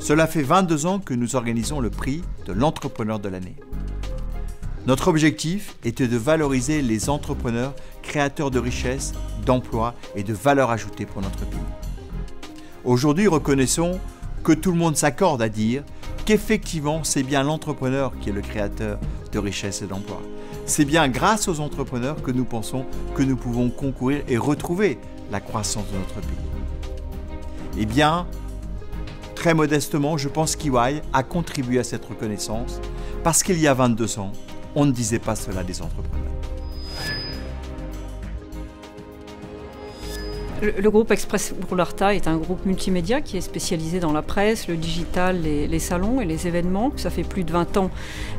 Cela fait 22 ans que nous organisons le prix de l'entrepreneur de l'année. Notre objectif était de valoriser les entrepreneurs créateurs de richesses, d'emplois et de valeur ajoutée pour notre pays. Aujourd'hui, reconnaissons que tout le monde s'accorde à dire qu'effectivement, c'est bien l'entrepreneur qui est le créateur de richesses et d'emplois. C'est bien grâce aux entrepreneurs que nous pensons que nous pouvons concourir et retrouver la croissance de notre pays. Eh bien, très modestement, je pense qu'EY a contribué à cette reconnaissance parce qu'il y a 22 ans, on ne disait pas cela des entrepreneurs. Le groupe Express Broularta est un groupe multimédia qui est spécialisé dans la presse, le digital, les salons et les événements. Ça fait plus de 20 ans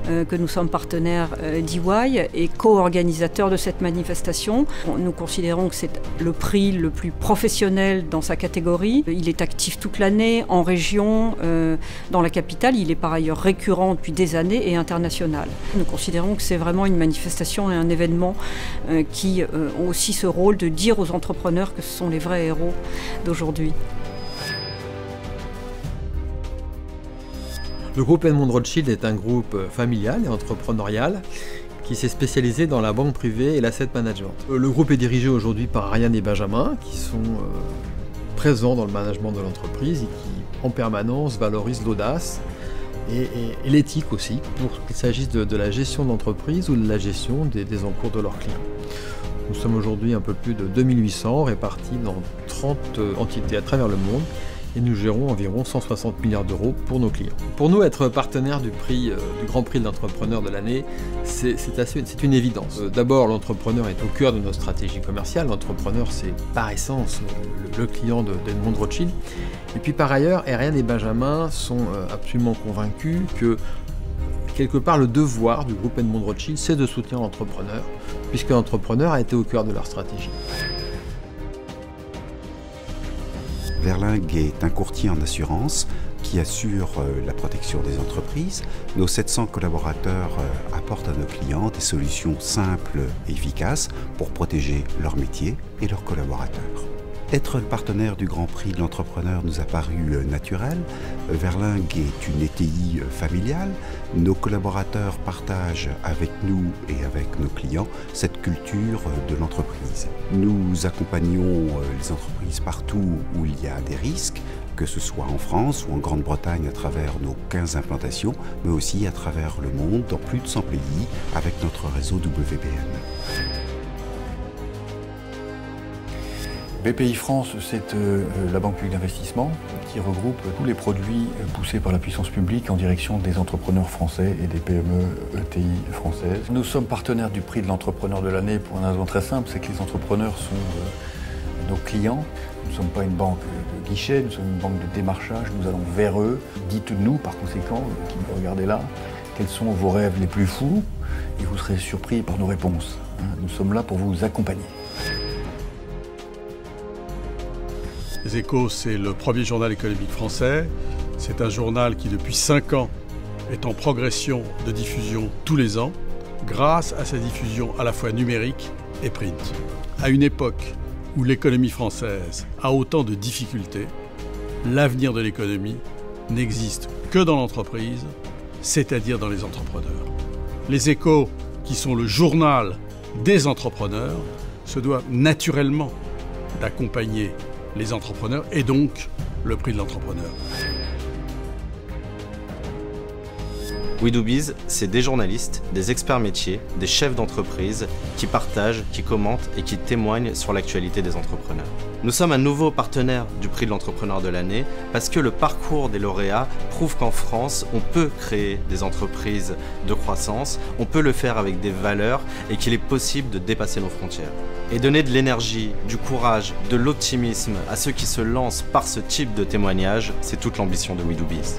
que nous sommes partenaires d'EY et co-organisateurs de cette manifestation. Nous considérons que c'est le prix le plus professionnel dans sa catégorie. Il est actif toute l'année en région, dans la capitale. Il est par ailleurs récurrent depuis des années et international. Nous considérons que c'est vraiment une manifestation et un événement qui ont aussi ce rôle de dire aux entrepreneurs que ce sont les vrais héros d'aujourd'hui. Le groupe Edmond de Rothschild est un groupe familial et entrepreneurial qui s'est spécialisé dans la banque privée et l'asset management. Le groupe est dirigé aujourd'hui par Ariane et Benjamin qui sont présents dans le management de l'entreprise et qui en permanence valorisent l'audace et l'éthique aussi pour qu'il s'agisse de la gestion d'entreprise ou de la gestion des encours de leurs clients. Nous sommes aujourd'hui un peu plus de 2800 répartis dans 30 entités à travers le monde et nous gérons environ 160 milliards d'euros pour nos clients. Pour nous, être partenaire du Grand Prix de l'entrepreneur de l'année, c'est une évidence. D'abord, l'entrepreneur est au cœur de notre stratégie commerciale. L'entrepreneur, c'est par essence le client d'Edmond de Rothschild. Et puis par ailleurs, Ariane et Benjamin sont absolument convaincus que quelque part, le devoir du groupe Edmond de Rothschild, c'est de soutenir l'entrepreneur, puisque l'entrepreneur a été au cœur de leur stratégie. Verlingue est un courtier en assurance qui assure la protection des entreprises. Nos 700 collaborateurs apportent à nos clients des solutions simples et efficaces pour protéger leur métier et leurs collaborateurs. Être le partenaire du Grand Prix de l'entrepreneur nous a paru naturel. Verlingue est une ETI familiale. Nos collaborateurs partagent avec nous et avec nos clients cette culture de l'entreprise. Nous accompagnons les entreprises partout où il y a des risques, que ce soit en France ou en Grande-Bretagne à travers nos 15 implantations, mais aussi à travers le monde dans plus de 100 pays avec notre réseau WBN. BPI France, c'est la banque publique d'investissement qui regroupe tous les produits poussés par la puissance publique en direction des entrepreneurs français et des PME ETI françaises. Nous sommes partenaires du prix de l'entrepreneur de l'année pour une raison très simple, c'est que les entrepreneurs sont nos clients. Nous ne sommes pas une banque de guichet, nous sommes une banque de démarchage, nous allons vers eux. Dites-nous par conséquent, qui me regardez là, quels sont vos rêves les plus fous et vous serez surpris par nos réponses. Nous sommes là pour vous accompagner. Les Échos, c'est le premier journal économique français. C'est un journal qui, depuis 5 ans, est en progression de diffusion tous les ans, grâce à sa diffusion à la fois numérique et print. À une époque où l'économie française a autant de difficultés, l'avenir de l'économie n'existe que dans l'entreprise, c'est-à-dire dans les entrepreneurs. Les Échos, qui sont le journal des entrepreneurs, se doivent naturellement d'accompagner les entrepreneurs et donc le prix de l'entrepreneur. We Do Biz, c'est des journalistes, des experts métiers, des chefs d'entreprise qui partagent, qui commentent et qui témoignent sur l'actualité des entrepreneurs. Nous sommes un nouveau partenaire du prix de l'entrepreneur de l'année parce que le parcours des lauréats prouve qu'en France, on peut créer des entreprises de croissance, on peut le faire avec des valeurs et qu'il est possible de dépasser nos frontières. Et donner de l'énergie, du courage, de l'optimisme à ceux qui se lancent par ce type de témoignage, c'est toute l'ambition de We Do Biz.